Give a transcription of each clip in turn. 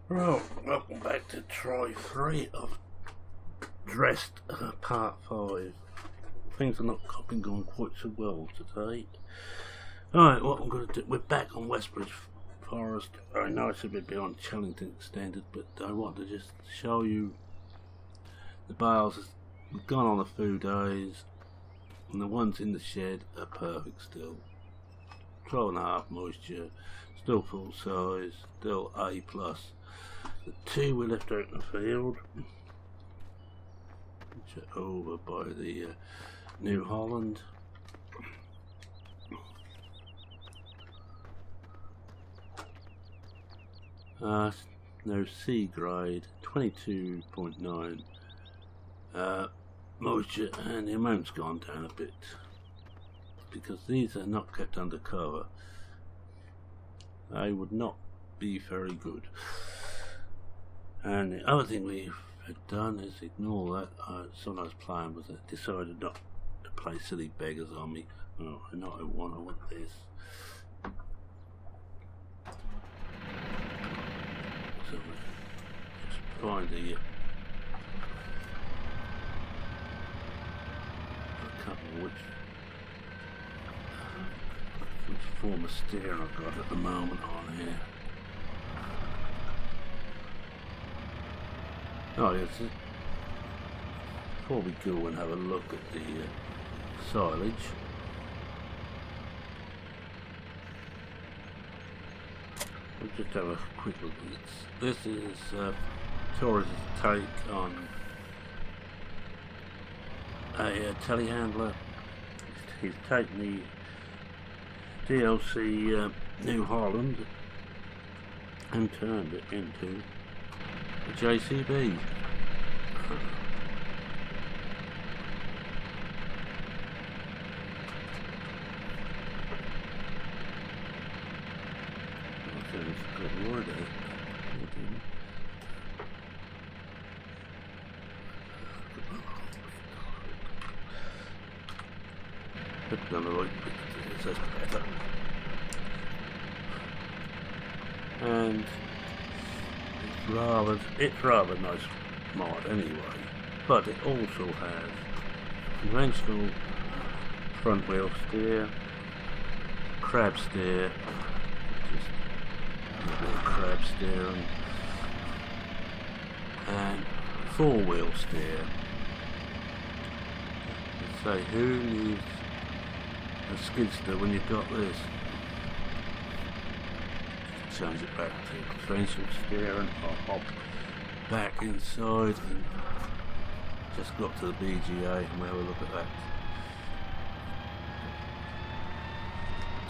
Right, welcome back to try 3 of Dressed part 5. Things are not been going quite so well today. Alright, what I'm going to do, we're back on Westbridge Forest. I know it's a bit beyond Chellington standard, but I want to just show you the bales. We've gone on a few days, and the ones in the shed are perfect still. 12.5 moisture, still full size, still A+. The 2 we left out in the field, which are over by the New Holland. No, C grade, 22.9 moisture, and the amount's gone down a bit because these are not kept under cover. They would not be very good. And the other thing we had done is ignore that. Something I was playing with it, decided not to play silly beggars on me. Oh, I know I want this. So just find the I can't remember which form of steer I've got at the moment on here. Oh yes, before we go and have a look at the silage, we'll just have a quick look at this. This is Torres' take on a telehandler. He's taken the DLC New Holland and turned it into a JCB. Okay, it's got more there. Put it on the right bit, that's better. And it's rather nice mod anyway, but it also has conventional front wheel steer, crab steer, just a bit of crab steering, and 4-wheel steer. So who needs a skid steer when you've got this? Change it back to differential steering, or hop back inside and just go up to the BGA and we'll have a look at that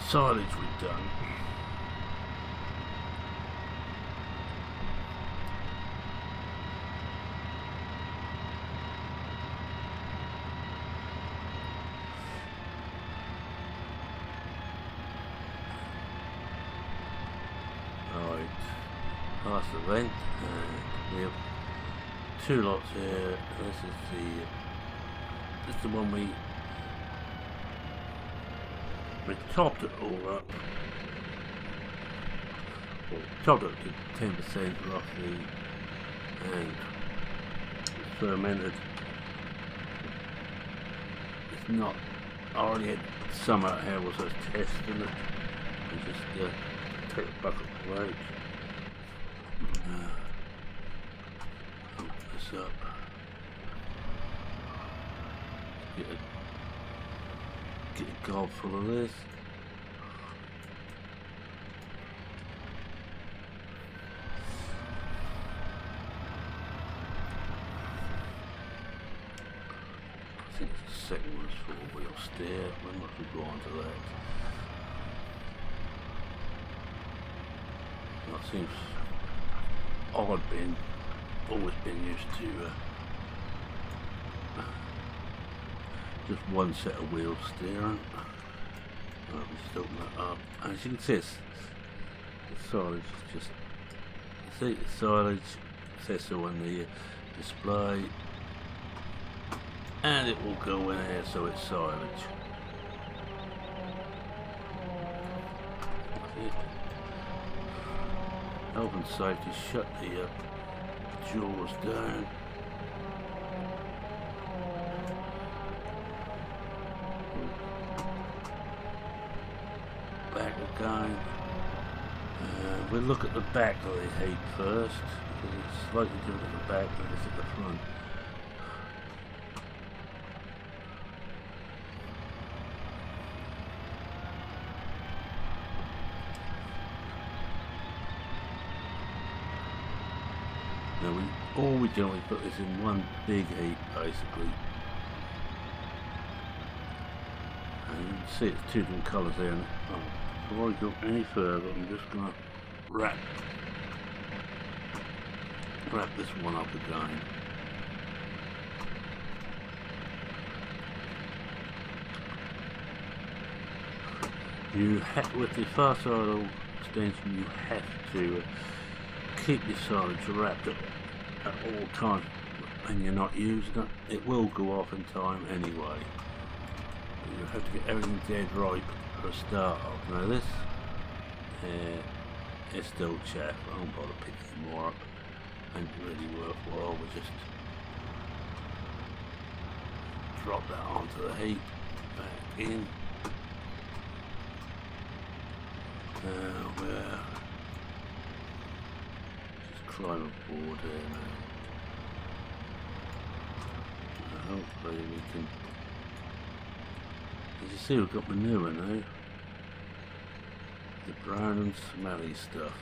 silage we've done. Past the vent, and we have 2 lots here. This is the one we topped it all up. Well, topped it to 10% roughly, and fermented. It's not. I already had some out here was I was testing it. And just take a bucket away. Pump this up. Get a gob full of this. I think the second one's 4-wheel steer. When must we go on to that? That seems odd, always been used to just one set of wheels steering. Right, we just open that up. As you can see, the silage is just, see the silage, says so on the display, and it will go in here so it's silage. health and safety, shut the jaws down. Back again. We'll look at the back of the heat first, because it's slightly different at the back than it is at the front. Now all we generally put this in one big heat basically. And you can see it's two different colours there. And, before I go any further, I'm just going to wrap this one up again. With the fast idle extension, you have to keep your silage wrapped at all times, and you're not using it. It will go off in time anyway. You have to get everything dead right for a start off. Now this is still chaff. I won't bother picking more up. Ain't really worthwhile. We'll just drop that onto the heat, back in. We're just climb aboard here now. Hopefully we can. As you see, we've got manure now. The brown and smelly stuff.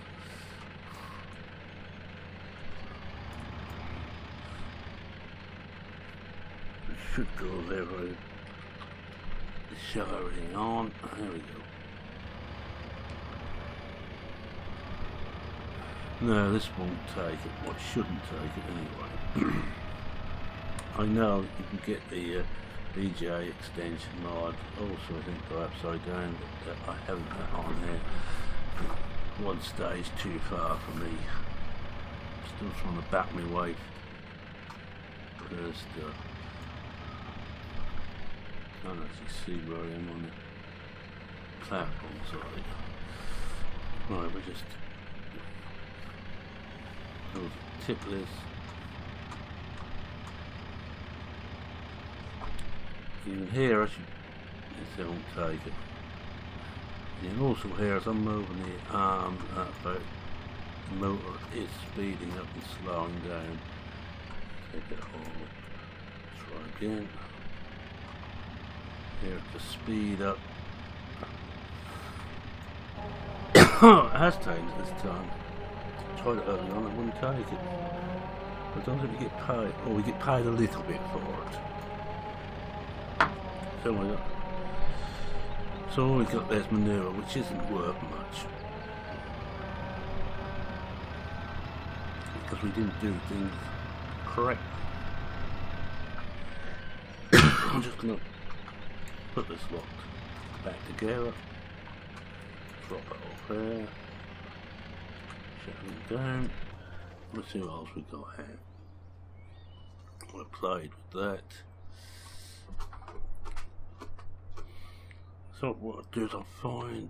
It should go there right. Shove everything on. There we go. No, this won't take it. Well, it shouldn't take it anyway. I know you can get the BJ extension mod, also I think go upside down, but I haven't that on there. One stage too far for me. Still trying to back my way first. Can't actually see where I am on the platform side. Right, we're just tip this. You can hear as it won't take it. You can also hear as I'm moving the arm about the motor is speeding up and slowing down. Take it all. Try again. Hear it to speed up. It has taken it this time. Tried it early on, it wouldn't take it. But don't think we get paid. Or we get paid a little bit for it. So all we got there's manure, which isn't worth much. Because we didn't do things correctly. I'm just going to put this lot back together. Drop it off there. Shut it down. Let's see what else we got here. We played with that. So what I'll do is I'll find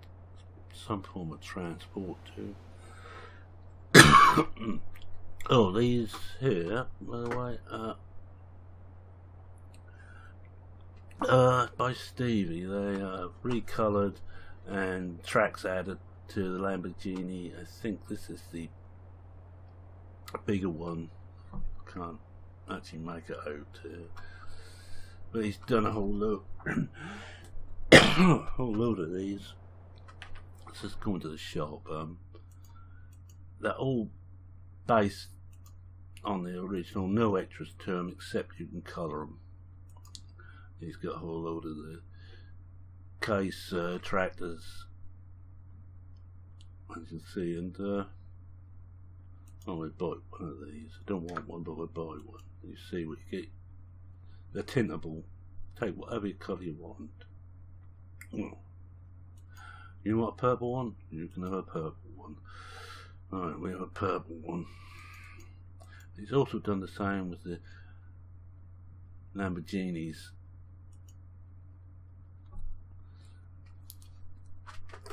some form of transport too. Oh, these here, by the way, by Stevie. They are recoloured and tracks added to the Lamborghini. I think this is the bigger one. Can't actually make it out, but he's done a whole load. Whole load of these. Let's just go into the shop. They're all based on the original, no extras to them except you can colour them. He's got a whole load of the case tractors, as you can see, and oh, I bought one of these. I don't want one, but I buy one. You see what you get. They're tintable. Take whatever colour you want. Well, you want a purple one? You can have a purple one. Alright, we have a purple one. He's also done the same with the Lamborghinis.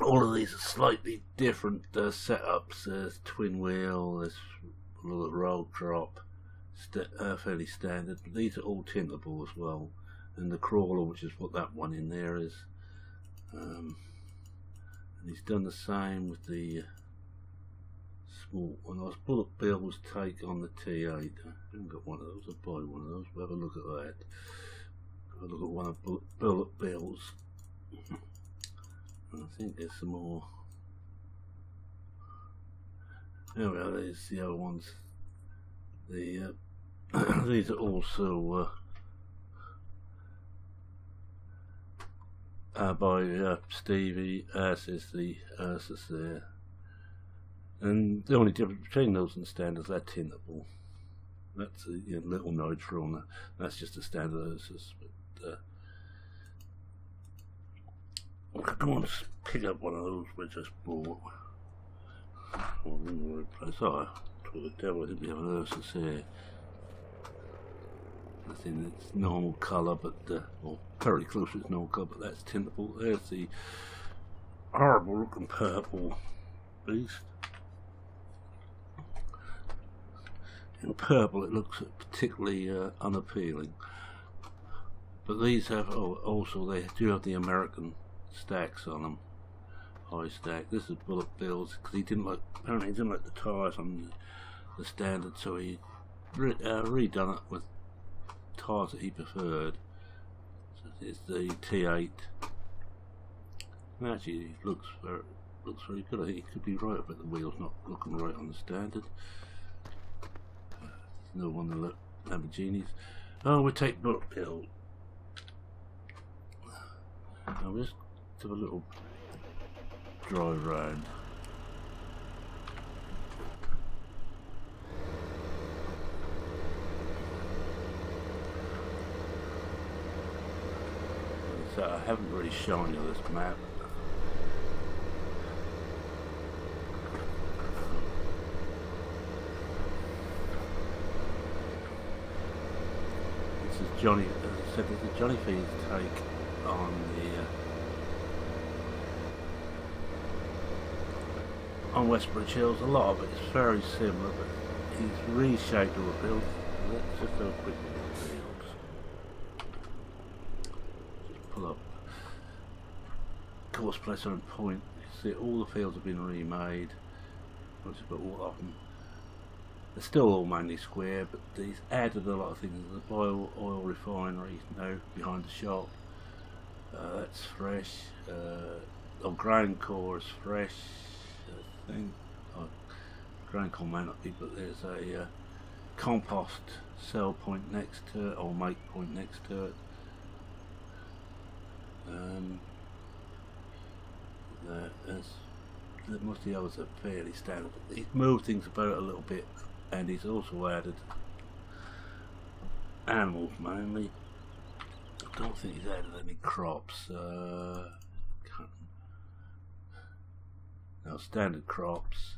all of these are slightly different setups. There's twin wheel, there's a little roll drop, fairly standard, but these are all tintable as well. And the crawler, which is what that one in there is, and he's done the same with the small one. I was bullet bills take on the T8. I haven't got one of those. I'll buy one of those. We'll have a look at that. Have a look at one of bullet bills. I think there's some more. There we are. There's the other ones. The these are also by Stevie, as is the Ursus there. And the only difference between those and standards, they're tintable. That's a little nitro. That's just a standard Ursus. But I don't want to pick up one of those we just bought. Oh, to the devil, I think we have an Ursus here. That's in its normal colour, but or very close to its normal colour, but that's tintable. There's the horrible looking purple beast. In purple it looks particularly unappealing. But these have, also they do have the American stacks on them. High stack. This is bullet bills, because apparently he didn't like the tyres on the standard, so he redone it with tyres that he preferred. So it's the T8. And actually it looks very good. I think he could be right about the wheels not looking right on the standard. No one of the Lamborghinis. Oh, we take bullet bill. I'll just do a little drive round. So I haven't really shown you this map. This is Johnny, as I said, this is Johnny Fee's take on the on Westbridge Hills. A lot of it is very similar, but he's reshaped all the builds. Let's just have a quick look at the fields. Just pull up course placer and point. You see all the fields have been remade. But all of them, they're still all mainly square, but he's added a lot of things. The oil refinery now behind the shop. That's fresh. Ground core is fresh. I think ground core may not be, but there's a compost cell point next to it, or make point next to it. Most of the others are fairly standard. He's moved things about a little bit, and he's also added animals mainly. I don't think he's added any crops. No, standard crops.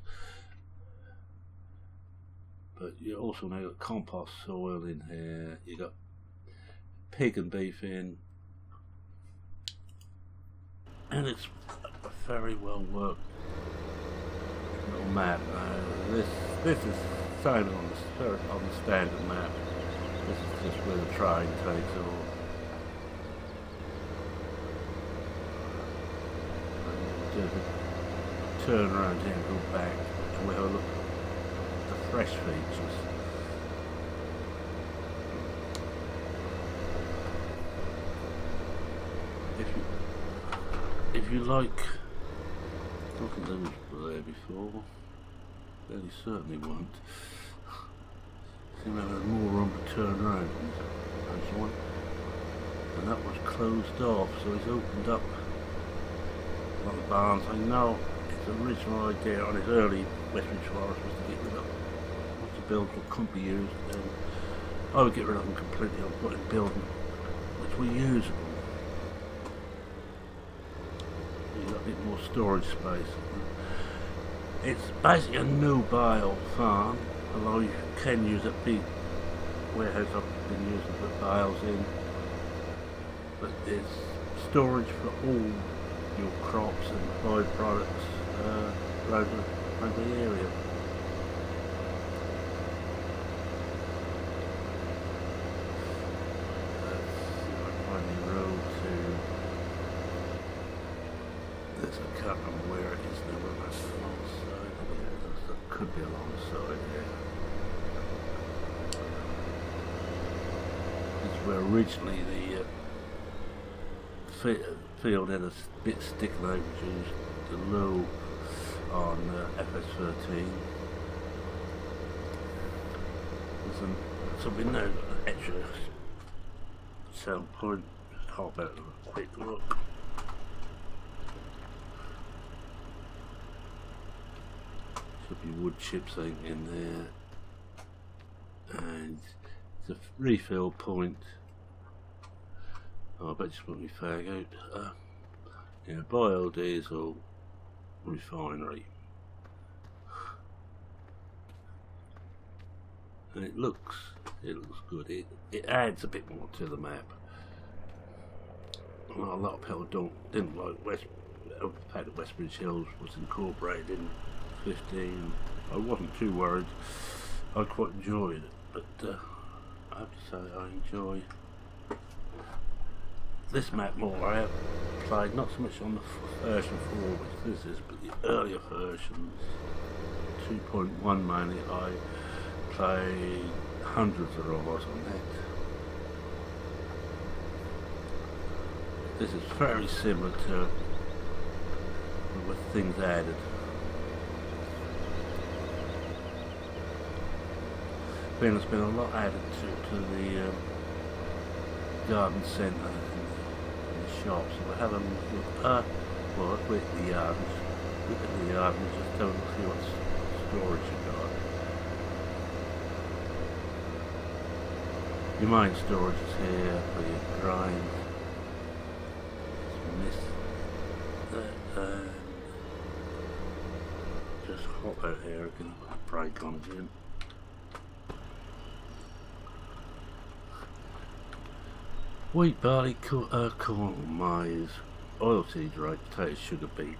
But you also now got compost soil in here. You got pig and beef in, and it's a very well worked little map. This is same on the standard map. This is just where the train takes off. Turn around here and go back, and we'll have a look at the fresh features. If you like, I don't think those were there before. Fairly certainly weren't. Seem to have more room to turn around. There's one, and that was closed off, so he's opened up a lot of barns. I know his original idea on his early Westbridge Forest was to get rid of lots of builds that couldn't be used, and I would get rid of them completely and put in building which were usable. You've got a bit more storage space. It's basically a new bale farm, although you can use a big warehouse I've been using to put bales in. But there's storage for all your crops and byproducts over the area. There's a cut on where it is now, whether that's alongside. Yeah, that could be alongside, yeah. It's where originally the field had a bit sticking over to the low on FS13. So we know that extra cell point. Just hop out and have a quick look. Should be wood chips in there, and it's a refill point. Oh, I bet you put me fag out. Yeah, biodiesel refinery, and it looks good. It adds a bit more to the map. Well, a lot of people didn't like the fact that Westbridge Hills was incorporated in 15. I wasn't too worried. I quite enjoyed it, but I have to say I enjoy this map more. I have played not so much on the version 4, which this is, but the earlier versions, 2.1 mainly. I played hundreds of hours on that. This is very similar to with things added. There's been a lot added to the garden centre and the shops. So we're having well, look at the yard. Look at the yard and just don't see what storage you got. Your main storage is here for your grind. Miss that. Just hop out here again. Brake on again. Wheat, barley, corn, maize, oilseed, rape, potatoes, sugar beet.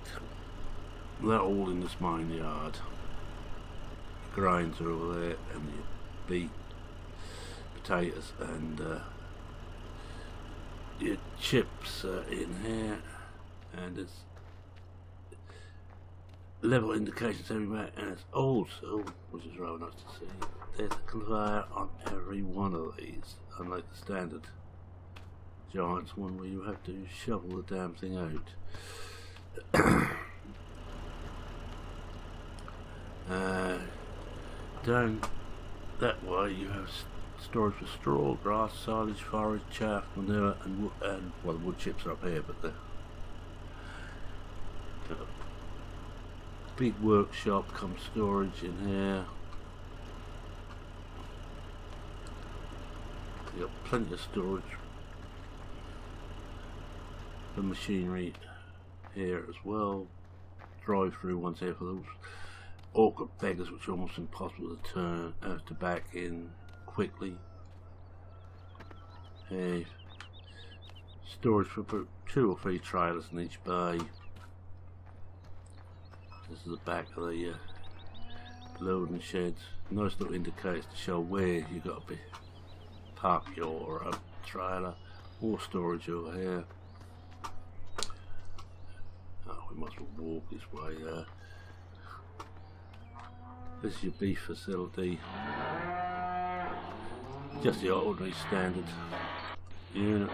They're all in this main yard. The grains are over there, and the beet, potatoes, and your chips are in here, and there's level indications everywhere, and it's also, which is rather nice to see, there's a conveyor on every one of these, unlike the standard Giants one where you have to shovel the damn thing out. Down that way you have storage for straw, grass, silage, forage, chaff, manure, and well, the wood chips are up here, but the big workshop comes storage in here. You got plenty of storage. The machinery here as well. Drive-through ones here for those awkward beggars, which are almost impossible to turn to back in quickly. Hey, storage for 2 or 3 trailers in each bay. This is the back of the loading sheds. Nice little indicators to show where you got to be park your trailer. More storage over here. Oh, we must walk this way there. This is your beef facility. Just the ordinary standard unit.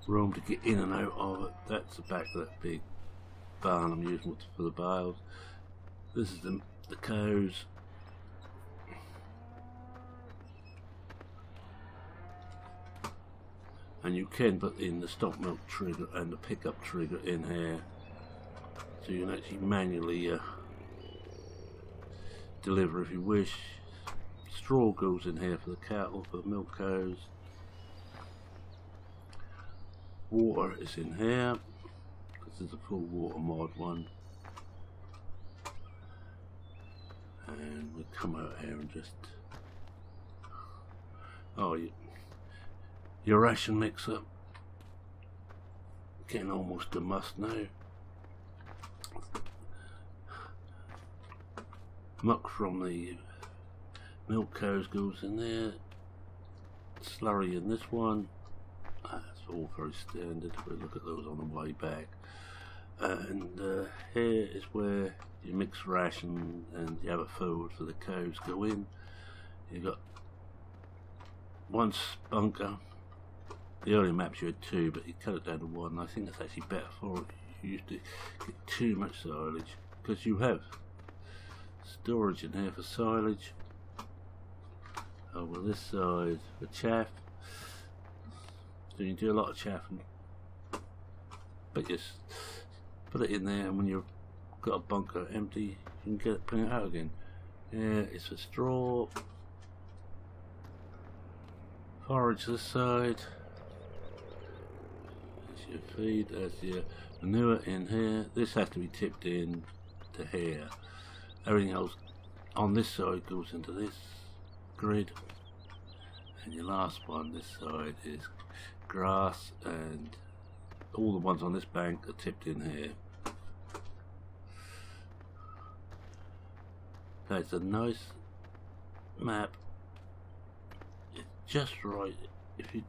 Room to get in and out of it. That's the back of that big barn I'm using for the bales. This is the cows. And you can put in the stock milk trigger and the pickup trigger in here, so you can actually manually deliver if you wish. Straw goes in here for the cattle, for the milk cows. Water is in here. This is a full water mod one. And we come out here and just your ration mixer. getting almost a must now. Muck from the milk cows goes in there. Slurry in this one. That's all very standard. We'll look at those on the way back. And here is where you mix ration and you have a food for the cows go in. You've got one spunker. The earlier maps you had two, but you cut it down to one. I think that's actually better for it. You used to get too much silage because you have storage in here for silage. Over this side for chaff. So you do a lot of chaff, but just put it in there, and when you've got a bunker empty, you can bring it out again. Yeah, it's for straw. Forage this side. That's your feed. That's your manure in here. This has to be tipped in to here. Everything else on this side goes into this grid, and your last one this side is grass, and all the ones on this bank are tipped in here. That's a nice map. It's just right. If you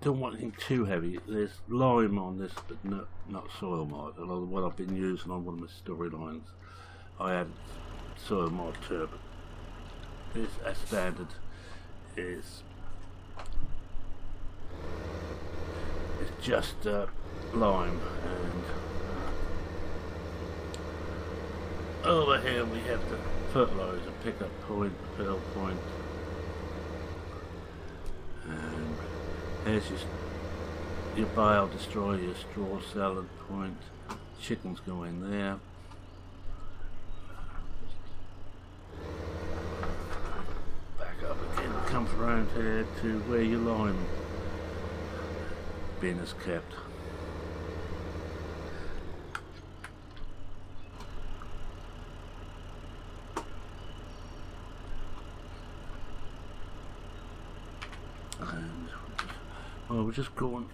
don't want anything too heavy, there's lime on this, but not soil mod. Although what I've been using on one of my storylines, I had soil mod too, but this as standard is it's just lime. And over here we have the fertilizer pickup point, fill point, and here's your bale destroyer, your straw salad point. Chickens go in there. Comes around here to where your lime bin is kept. And well, we're just going.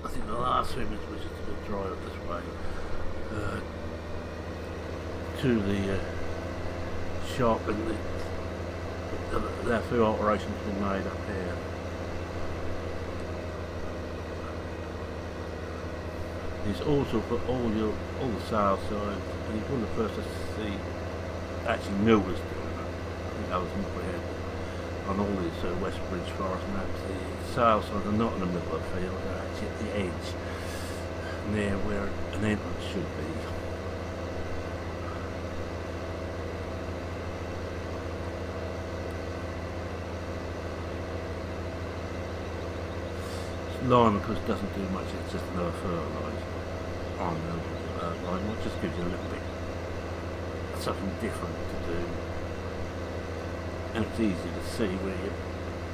I think the last image was just a bit dry up this way to the shop, and their food alterations been made up here. He's also put all the sales signs, and he's one of the first to see actually millers doing it. I think that was what we had on all these West Bridge Forest maps. The sales signs are not in the middle of the field; they're actually at the edge, near where an entrance should be. Lime, of course, doesn't do much. It's just another fertiliser on the lime. It just gives you a little bit something different to do, and it's easy to see where you,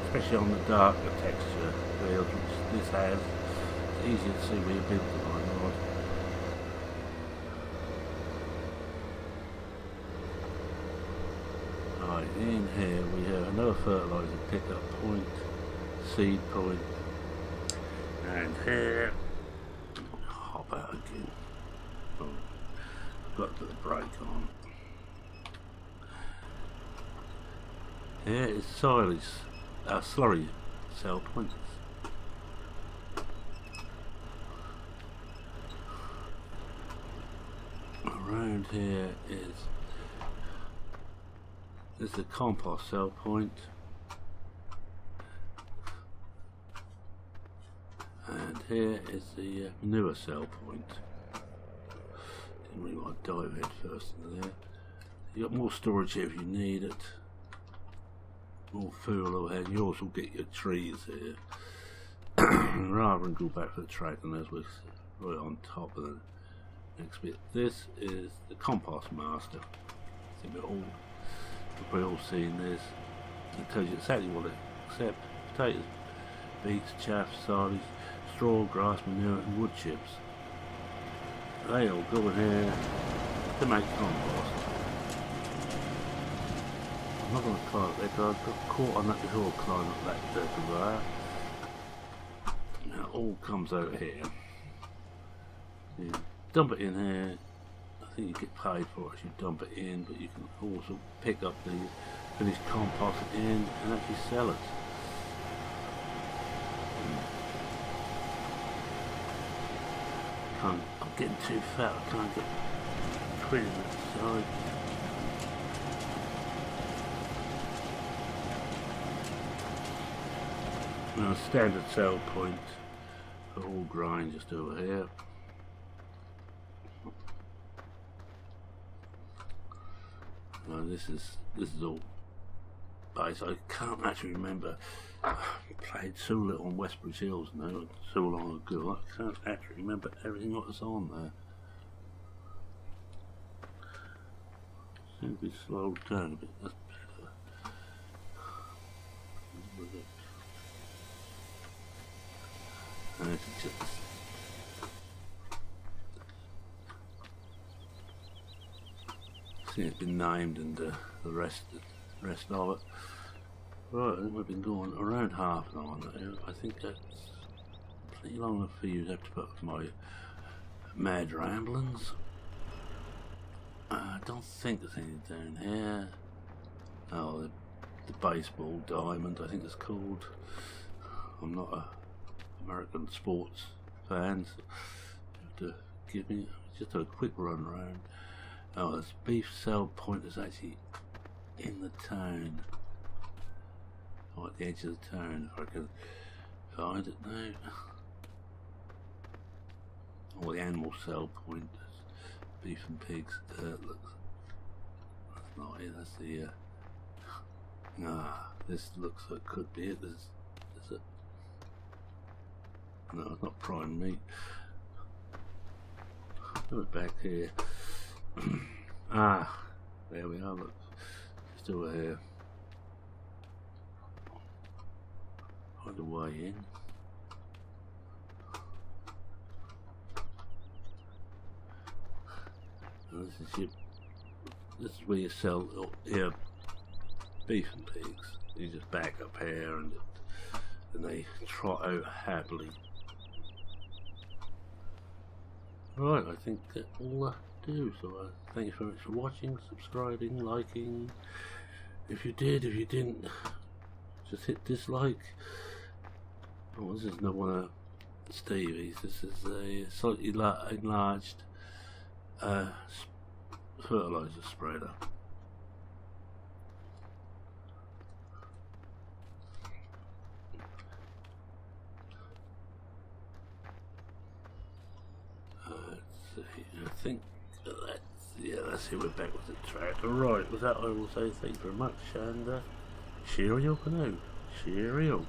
especially on the darker texture fields, which this has. It's easy to see where you build the lime rod. Right, in here we have another fertiliser pickup point, seed point. And here, hop out again. Oh, got to the brake on. Here is silage, slurry cell points. Around here is the compost cell point. And here is the manure cell point. Didn't really want to dive head first into there. You got more storage here if you need it. More fuel overhead. You also get your trees here. Rather than go back for the tractor, and as we're right on top of the next bit. This is the compost master. I think we've all seen this. It tells you exactly what it accepts: potatoes, beets, chaff, silage, straw, grass, manure and wood chips. They all go in here to make compost. I'm not going to climb up there because I got caught on that before climbing up that conveyor. Now it all comes out here. You dump it in here. I think you get paid for it as you dump it in, but you can also pick up the finished compost in and actually sell it. I'm getting too fat, I can't get rid of that side. Now, standard sell point for all grind just over here. Now this is all base. I can't actually remember. I played so little on Westbridge Hills now, so long ago. I can't actually remember everything that was on there. Seems to be slowed down a bit. That's better. And it's just see, it's been named and the rest of it. Right, I think we've been going around half an hour now. I think that's pretty long enough for you to have to put up my mad ramblings. I don't think there's anything down here. Oh, the baseball diamond, I think it's called. I'm not a American sports fan, so you have to give me just a quick run around. Oh, this beef sell point is actually in the town. Oh, at the edge of the town, if I can find it now. Oh, the animal sell point is beef and pigs. Looks, that's not it, that's the this looks like it could be it. Is it? No, it's not prime meat. Look back here. There we are, look. Just over here. Find a way in. And this is where you sell beef and pigs. You just back up here and they trot out happily. Right, I think that's all I do. So thank you very much for watching, subscribing, liking. If you did, if you didn't, just hit dislike. Oh, this is not one of Stevie's. This is a slightly enlarged fertilizer spreader. I think that's it. We're back with the tractor. Right, with that I will say thank you very much and cheerio for now. Cheerio.